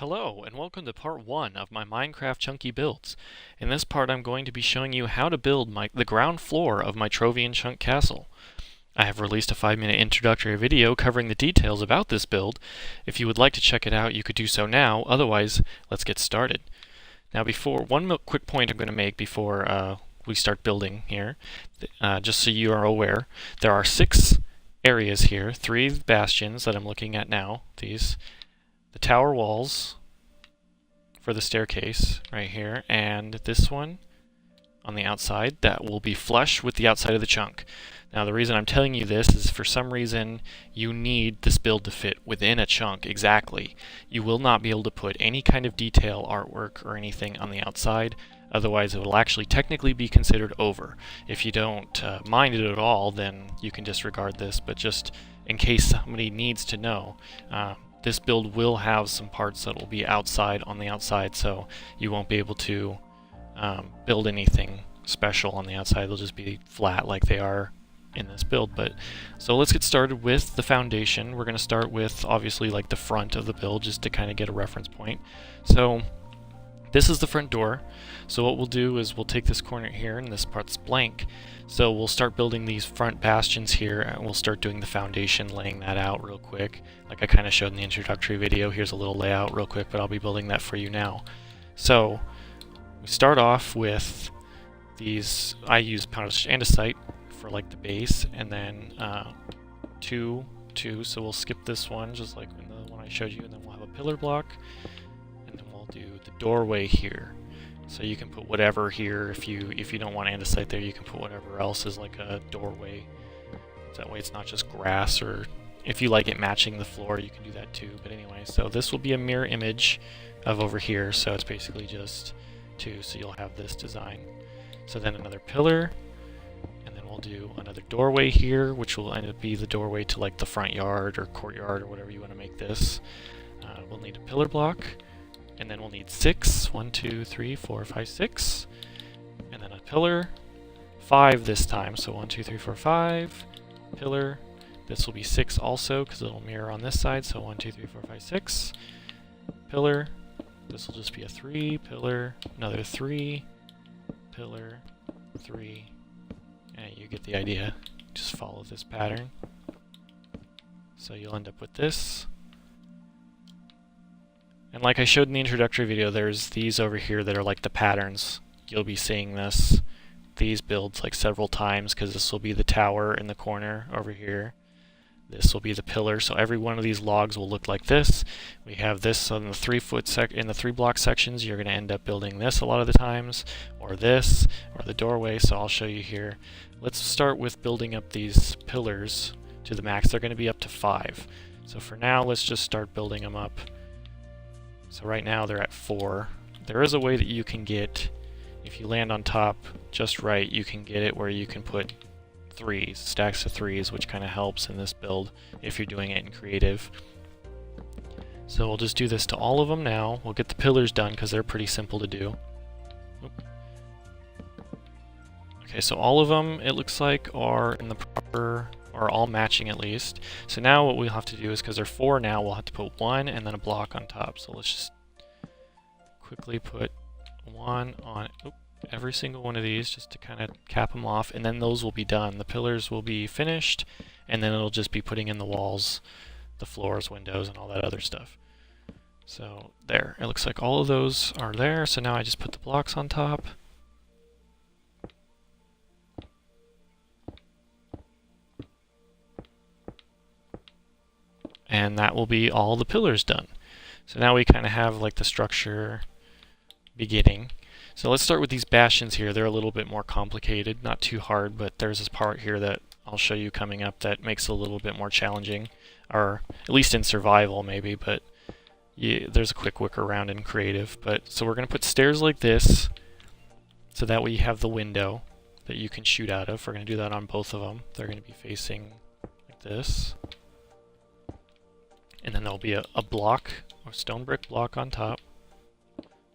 Hello, and welcome to part 1 of my Minecraft chunky builds. In this part I'm going to be showing you how to build the ground floor of my Trovian chunk castle. I have released a 5-minute introductory video covering the details about this build. If you would like to check it out, you could do so now. Otherwise, let's get started. Now one quick point I'm going to make before we start building here, just so you are aware, there are 6 areas here, 3 bastions that I'm looking at now, the tower walls for the staircase right here, and this one on the outside that will be flush with the outside of the chunk. Now the reason I'm telling you this is for some reason you need this build to fit within a chunk exactly. You will not be able to put any kind of detail, artwork, or anything on the outside, otherwise it will actually technically be considered over. If you don't mind it at all, then you can disregard this, but just in case somebody needs to know, this build will have some parts that will be outside on the outside, so you won't be able to build anything special on the outside. They'll just be flat like they are in this build. So let's get started with the foundation. We're going to start with obviously like the front of the build just to kind of get a reference point. So this is the front door. So what we'll do is we'll take this corner here, and this part's blank. So we'll start building these front bastions here, and we'll start doing the foundation, laying that out real quick. Like I kind of showed in the introductory video, here's a little layout real quick, but I'll be building that for you now. So we start off with these, I use polished andesite for like the base, and then 2, so we'll skip this one just like in the one I showed you, and then we'll have a pillar block, and then we'll do the doorway here. So you can put whatever here. If you don't want andesite there, you can put whatever else is like a doorway. So that way it's not just grass, or if you like it matching the floor, you can do that too. But anyway, so this will be a mirror image of over here. So it's basically just 2, so you'll have this design. So then another pillar, and then we'll do another doorway here, which will end up be the doorway to like the front yard or courtyard or whatever you want to make this. We'll need a pillar block. And then we'll need 6. 1, 2, 3, 4, 5, 6. And then a pillar. 5 this time. So 1, 2, 3, 4, 5. Pillar. This will be 6 also because it'll mirror on this side. So 1, 2, 3, 4, 5, 6. Pillar. This will just be a 3. Pillar. Another 3. Pillar. 3. And you get the idea. Just follow this pattern. So you'll end up with this. And like I showed in the introductory video, there's these over here that are like the patterns. You'll be seeing these builds like several times, because this will be the tower in the corner over here. This will be the pillar, so every one of these logs will look like this. We have this on the 3 block sections. You're going to end up building this a lot of the times, or this, or the doorway, so I'll show you here. Let's start with building up these pillars to the max. They're going to be up to 5. So for now, let's just start building them up. So right now they're at 4. There is a way that you can get, if you land on top just right, you can get it where you can put 3s, stacks of 3s, which kind of helps in this build if you're doing it in creative. So we'll just do this to all of them now. We'll get the pillars done because they're pretty simple to do. Oop. Okay, so all of them, it looks like, are in the proper, or all matching at least. So now what we'll have to do is, because they're 4 now, we'll have to put 1 and then a block on top. So let's just quickly put 1 on every single one of these just to kind of cap them off, and then those will be done. The pillars will be finished, and then it'll just be putting in the walls, the floors, windows, and all that other stuff. So there, it looks like all of those are there. So now I just put the blocks on top. And that will be all the pillars done. So now we kind of have like the structure beginning. So let's start with these bastions here. They're a little bit more complicated, not too hard, but there's this part here that I'll show you coming up that makes it a little bit more challenging, or at least in survival maybe, but yeah, there's a quick workaround in creative. So we're going to put stairs like this, so that way you have the window that you can shoot out of. We're going to do that on both of them. They're going to be facing like this. And then there'll be a block, or stone brick block on top.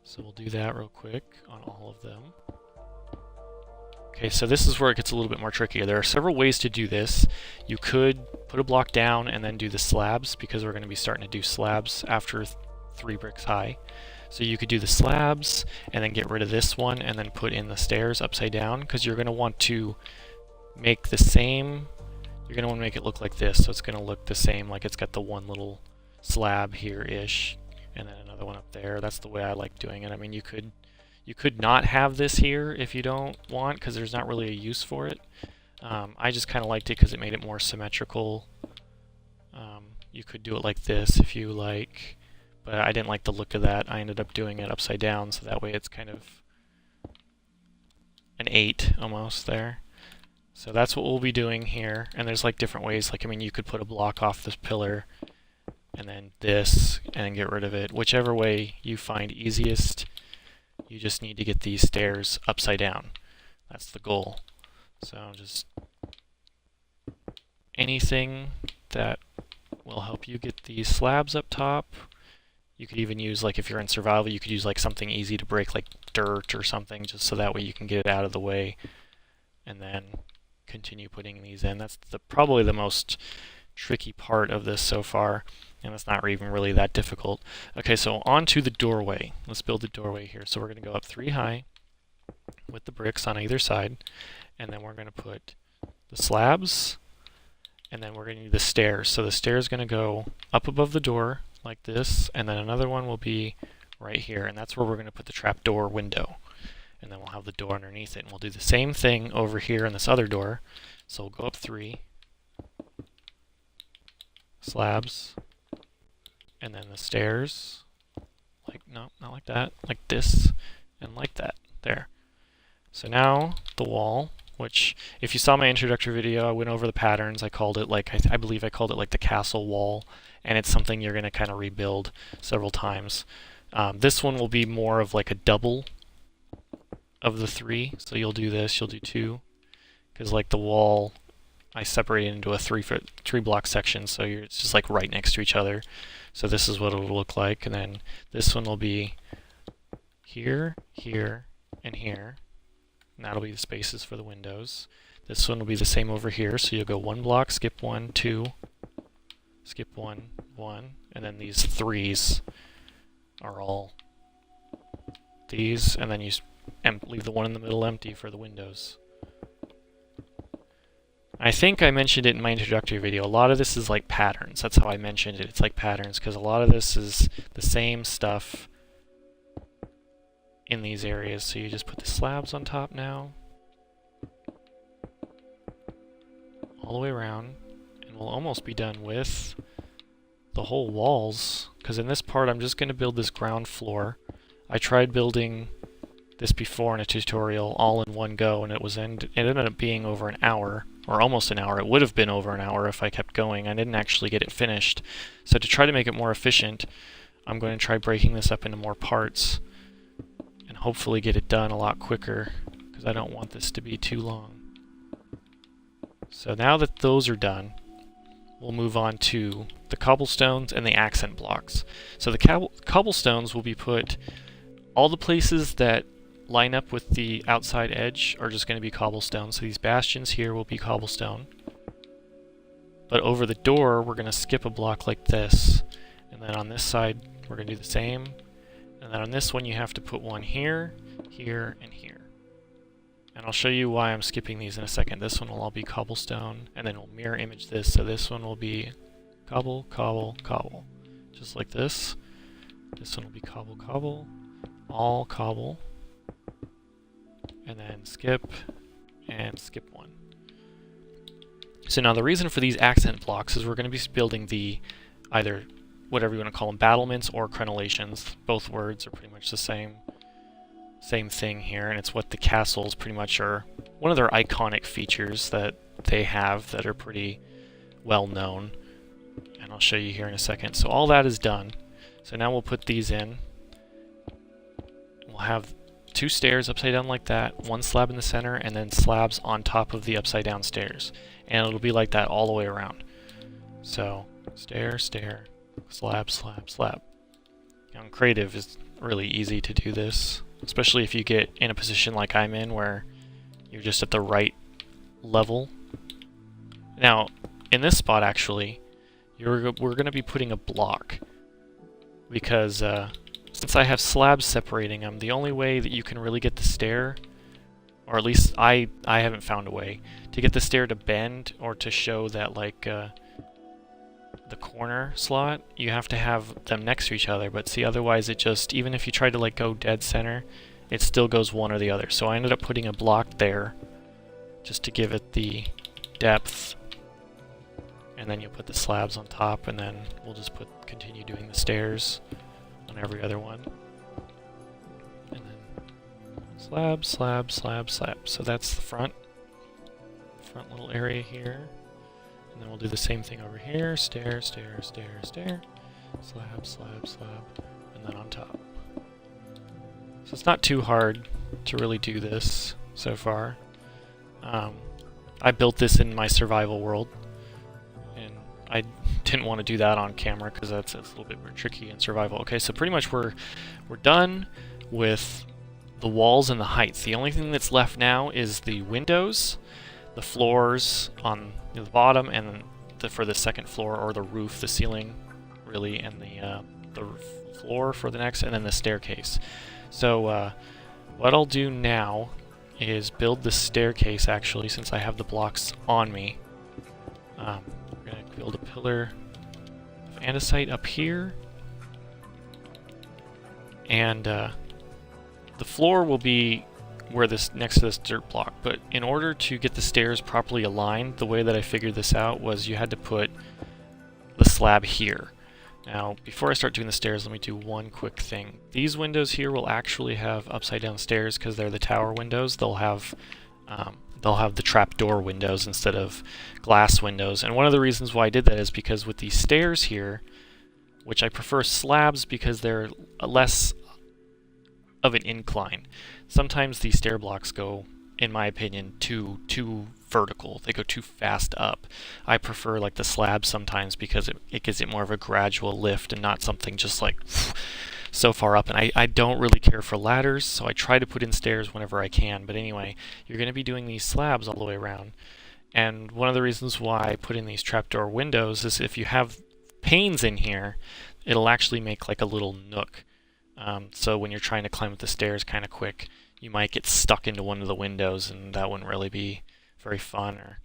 So we'll do that real quick on all of them. Okay, so this is where it gets a little bit more tricky. There are several ways to do this. You could put a block down and then do the slabs, because we're going to be starting to do slabs after 3 bricks high. So you could do the slabs and then get rid of this one and then put in the stairs upside down, because you're going to want to make the same, you're going to want to make it look like this, so it's going to look the same, like it's got the one little slab here-ish and then another one up there. That's the way I like doing it. I mean, you could not have this here if you don't want, because there's not really a use for it. I just kind of liked it because it made it more symmetrical. You could do it like this if you like, but I didn't like the look of that. I ended up doing it upside down, so that way it's kind of an 8 almost there. So that's what we'll be doing here, and there's like different ways. Like, I mean, you could put a block off this pillar and then this and get rid of it. Whichever way you find easiest, you just need to get these stairs upside down. That's the goal. So just anything that will help you get these slabs up top. You could even use, like if you're in survival, you could use like something easy to break, like dirt or something, just so that way you can get it out of the way and then continue putting these in. That's probably the most tricky part of this so far, and it's not even really that difficult. Okay, so on to the doorway. Let's build the doorway here. So we're going to go up 3 high with the bricks on either side, and then we're going to put the slabs, and then we're going to need the stairs. So the stairs are going to go up above the door like this, and then another one will be right here, and that's where we're going to put the trapdoor window. And then we'll have the door underneath it, and we'll do the same thing over here in this other door. So we'll go up 3 slabs, and then the stairs, like, no, not like that, like this, and like that, there. So now the wall, which if you saw my introductory video, I went over the patterns. I called it like, I believe I called it like the castle wall, and it's something you're going to kind of rebuild several times. This one will be more of like a double of the 3, so you'll do this, you'll do 2, because like the wall, I separated into a 3 block section, so it's just like right next to each other. So this is what it'll look like, and then this one will be here, here, and here, and that'll be the spaces for the windows. This one will be the same over here, so you'll go 1 block, skip 1, 2, skip 1, 1, and then these 3s are all these, and then you leave the one in the middle empty for the windows. I think I mentioned it in my introductory video. A lot of this is like patterns. That's how I mentioned it. It's like patterns, because a lot of this is the same stuff in these areas. So you just put the slabs on top now, all the way around, and we'll almost be done with the whole walls, because in this part I'm just going to build this ground floor. I tried building this before in a tutorial all in one go, and it ended up being over an hour, or almost an hour. It would have been over an hour if I kept going. I didn't actually get it finished. So to try to make it more efficient, I'm going to try breaking this up into more parts and hopefully get it done a lot quicker, because I don't want this to be too long. So now that those are done, we'll move on to the cobblestones and the accent blocks. So the cobblestones will be put, all the places that line up with the outside edge are just going to be cobblestone. So these bastions here will be cobblestone. But over the door, we're going to skip a block like this. And then on this side, we're going to do the same. And then on this one, you have to put one here, here, and here. And I'll show you why I'm skipping these in a second. This one will all be cobblestone, and then we'll mirror image this. So this one will be cobble, cobble, cobble. Just like this. This one will be cobble, cobble, all cobble. And then skip, and skip 1. So now the reason for these accent blocks is we're going to be building the, either whatever you want to call them, battlements or crenellations. Both words are pretty much the same thing here, and it's what the castles pretty much are, one of their iconic features that they have that are pretty well known. And I'll show you here in a second. So all that is done. So now we'll put these in. We'll have 2 stairs upside down like that, 1 slab in the center, and then slabs on top of the upside down stairs. And it'll be like that all the way around. So, stair, stair, slab, slab, slab. On creative, it's really easy to do this, especially if you get in a position like I'm in where you're just at the right level. Now, in this spot actually, we're going to be putting a block because since I have slabs separating them, the only way that you can really get the stair, or at least I haven't found a way to get the stair to bend or to show that like the corner slot, you have to have them next to each other. But see, otherwise it just, even if you try to like go dead center, it still goes one or the other. So I ended up putting a block there just to give it the depth, and then you'll put the slabs on top, and then we'll just continue doing the stairs on every other one. And then slab, slab, slab, slab. So that's the front little area here. And then we'll do the same thing over here. Stair, stair, stair, stair. Slab, slab, slab. And then on top. So it's not too hard to really do this so far. I built this in my survival world, and I didn't want to do that on camera because that's a little bit more tricky in survival. Okay, so pretty much we're done with the walls and the heights. The only thing that's left now is the windows, the floors on the bottom, and for the second floor, or the roof, the ceiling, really, and the floor for the next, and then the staircase. So what I'll do now is build the staircase, actually, since I have the blocks on me. We're going to build a pillar of andesite up here, and the floor will be where next to this dirt block. But in order to get the stairs properly aligned, the way that I figured this out was you had to put the slab here. Now, before I start doing the stairs, let me do one quick thing. These windows here will actually have upside down stairs because they're the tower windows. They'll have the trapdoor windows instead of glass windows. And one of the reasons why I did that is because with these stairs here, which I prefer slabs because they're less of an incline. Sometimes these stair blocks go, in my opinion, too vertical. They go too fast up. I prefer like the slab sometimes because it gives it more of a gradual lift and not something just like so far up. And I don't really care for ladders, so I try to put in stairs whenever I can. But anyway, you're going to be doing these slabs all the way around. And one of the reasons why I put in these trapdoor windows is if you have panes in here, it'll actually make like a little nook. So when you're trying to climb up the stairs kind of quick, you might get stuck into one of the windows, and that wouldn't really be very fun or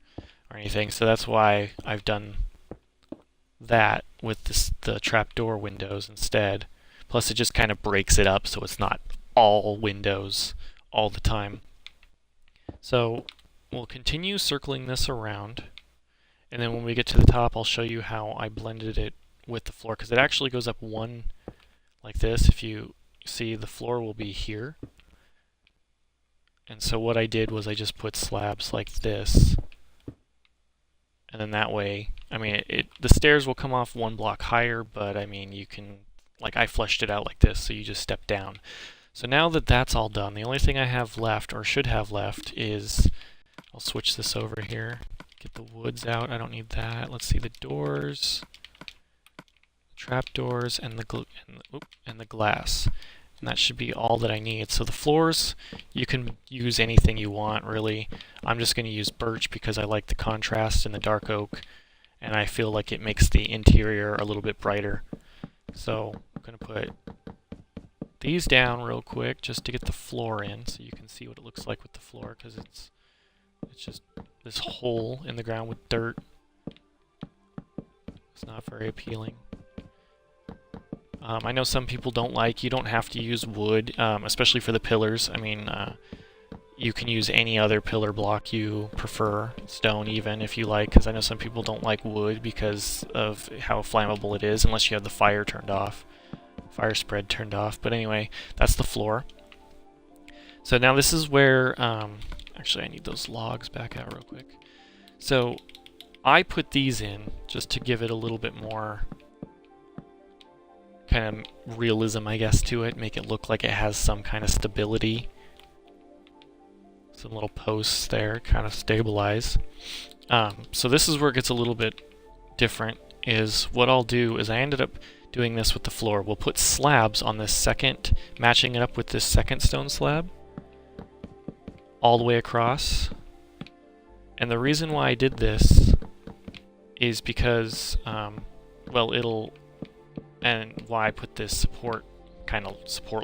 anything. So that's why I've done that with the trapdoor windows instead. Plus it just kind of breaks it up so it's not all windows all the time. So we'll continue circling this around, and then when we get to the top I'll show you how I blended it with the floor, because it actually goes up one like this. If you see, the floor will be here. And so what I did was I just put slabs like this, and then that way, I mean, the stairs will come off one block higher, but I mean, you can, like, I fleshed it out like this, so you just step down. So now that that's all done, the only thing I have left, or should have left, is, I'll switch this over here, get the woods out, I don't need that. Let's see, the doors, trapdoors, and the glass. And that should be all that I need. So the floors, you can use anything you want, really. I'm just going to use birch because I like the contrast in the dark oak, and I feel like it makes the interior a little bit brighter. So I'm going to put these down real quick just to get the floor in, so you can see what it looks like with the floor, because it's just this hole in the ground with dirt. It's not very appealing. I know some people you don't have to use wood, especially for the pillars. I mean, you can use any other pillar block you prefer, stone even, if you like, because I know some people don't like wood because of how flammable it is, unless you have the fire spread turned off. But anyway, that's the floor. So now this is where, actually I need those logs back out real quick. So I put these in just to give it a little bit more kind of realism, I guess, to it, make it look like it has some kind of stability. Some little posts there, kind of stabilize. So this is where it gets a little bit different, is what I'll do is I ended up doing this with the floor. We'll put slabs on this second, matching it up with this second stone slab, all the way across. And the reason why I did this is because, well, and why I put this support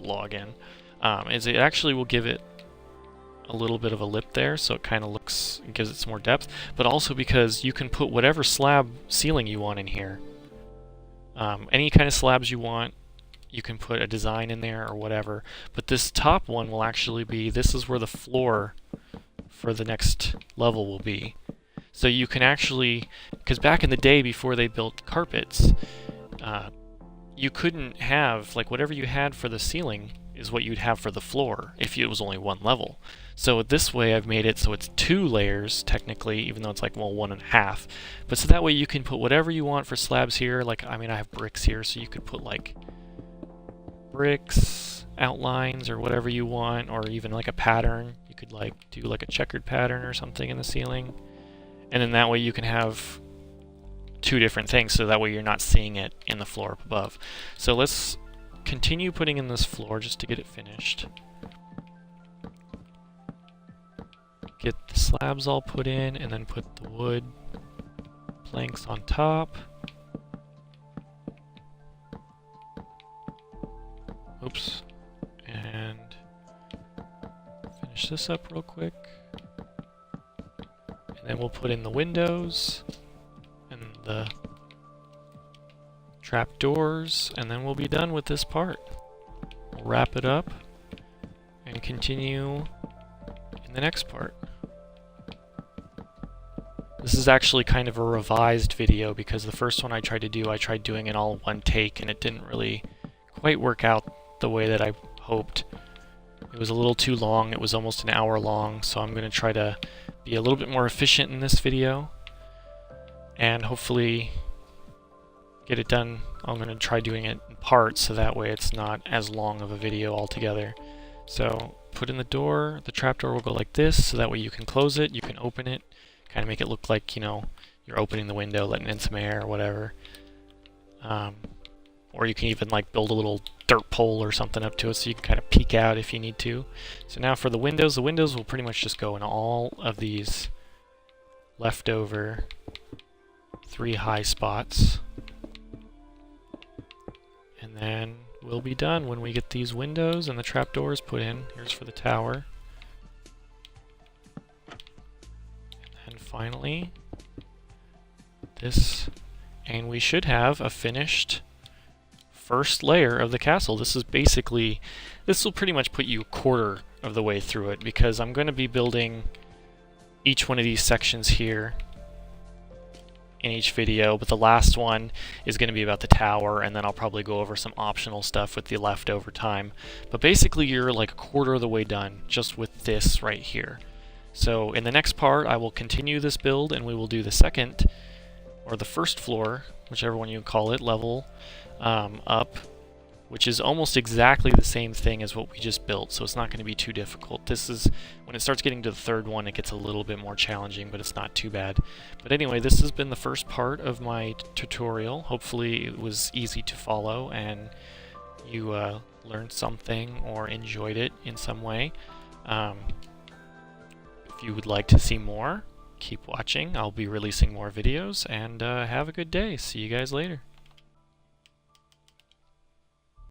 log in, is it actually will give it a little bit of a lip there, so it kind of looks, it gives it some more depth, but also because you can put whatever slab ceiling you want in here. Any kind of slabs you want, you can put a design in there or whatever, but this top one will actually be, this is where the floor for the next level will be. So you can actually, because back in the day before they built carpets, you couldn't have, like, whatever you had for the ceiling is what you'd have for the floor if it was only one level. So this way I've made it so it's 2 layers technically, even though it's like, well, 1.5. But so that way you can put whatever you want for slabs here. Like, I mean, I have bricks here, so you could put like bricks, outlines, or whatever you want, or even like a pattern. You could like do like a checkered pattern or something in the ceiling. And then that way you can have 2 different things, so that way you're not seeing it in the floor up above. So let's continue putting in this floor just to get it finished. Get the slabs all put in, and then put the wood planks on top. Oops. And finish this up real quick. And then we'll put in the windows and the trap doors, and then we'll be done with this part. We'll wrap it up and continue in the next part. This is actually kind of a revised video because the first one I tried doing it all in one take, and it didn't really quite work out the way that I hoped. It was a little too long. It was almost an hour long, so I'm going to try to be a little bit more efficient in this video and hopefully get it done. I'm going to try doing it in parts so that way it's not as long of a video altogether. So put in the door. The trapdoor will go like this, so that way you can close it, you can open it, kind of make it look like, you know, you're opening the window, letting in some air or whatever. Or you can even like build a little dirt pole or something up to it so you can kind of peek out if you need to. So now for the windows will pretty much just go in all of these leftover 3 high spots. And then we'll be done when we get these windows and the trapdoors put in. Here's for the tower. And finally, this, and we should have a finished first layer of the castle. This will pretty much put you a quarter of the way through it, because I'm going to be building each one of these sections here in each video, but the last one is going to be about the tower, and then I'll probably go over some optional stuff with the leftover time. But basically you're like a quarter of the way done just with this right here. So in the next part I will continue this build, and we will do the second, or the first floor, whichever one you call it, level up, which is almost exactly the same thing as what we just built, so it's not going to be too difficult. This is, when it starts getting to the third one, it gets a little bit more challenging, but it's not too bad. But anyway, this has been the first part of my tutorial. Hopefully it was easy to follow and you learned something or enjoyed it in some way. If you would like to see more, keep watching. I'll be releasing more videos, and have a good day. See you guys later.